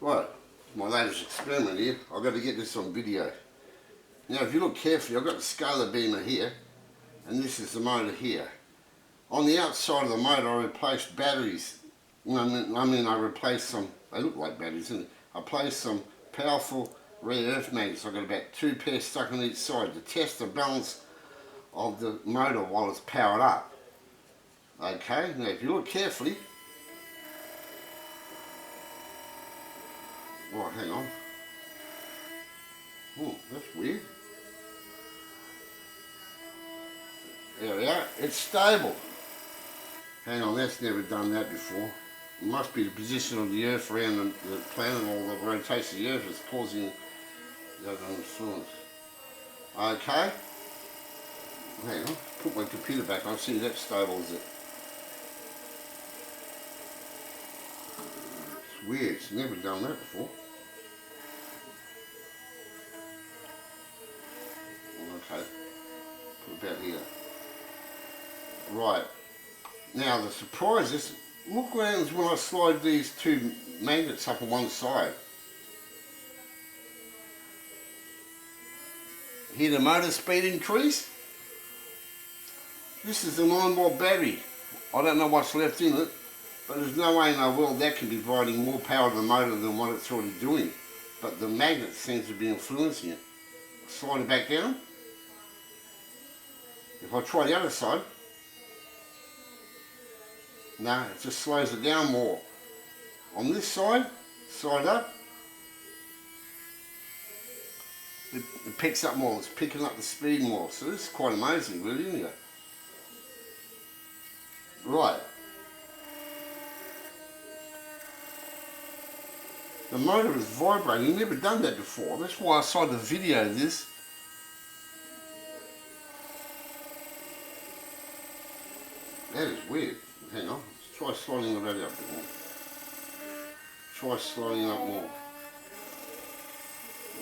Right, my latest experiment here. I've got to get this on video. Now if you look carefully, I've got the scalar beamer here, and this is the motor here. On the outside of the motor I replaced batteries. I replaced some, they look like batteries, isn't it? I placed some powerful rare earth magnets. I've got about 2 pairs stuck on each side to test the balance of the motor while it's powered up. Okay, now if you look carefully, oh, hang on. Oh, that's weird. There we are. It's stable. Hang on, that's never done that before. It must be the position of the Earth around the planet, or the rotation of the Earth is causing the influence. Okay. Hang on. Put my computer back on. See, that's stable, is it? It's weird. It's never done that before. Okay, put about here. Right, now the surprise is, look what happens when I slide these 2 magnets up on one side. Hear the motor speed increase? This is a 9-volt battery. I don't know what's left in it, but there's no way in the world that can be providing more power to the motor than what it's already doing. But the magnet seems to be influencing it. Slide it back down. If I try the other side, no, it just slows it down more. On this side, side up, it picks up more, it's picking up the speed more. So this is quite amazing, really, isn't it? Right. The motor is vibrating, you've never done that before. That's why I decided to video this. That is weird. Hang on, let's try sliding the radio up a bit more. Try sliding up more.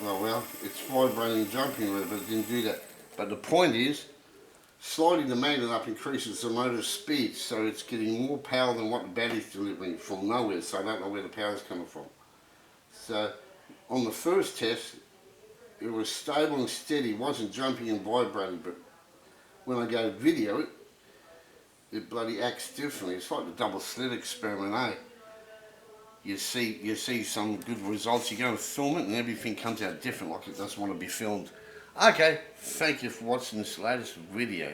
Oh well, it's vibrating, jumping a little bit, it didn't do that. But the point is, sliding the magnet up increases the motor's speed, so it's getting more power than what the battery's delivering from nowhere, so I don't know where the power's coming from. So, on the first test, it was stable and steady, it wasn't jumping and vibrating, but when I go to video it, it bloody acts differently. It's like the double slit experiment, eh? You see some good results, you go and film it and everything comes out different, like it doesn't want to be filmed. Okay, thank you for watching this latest video.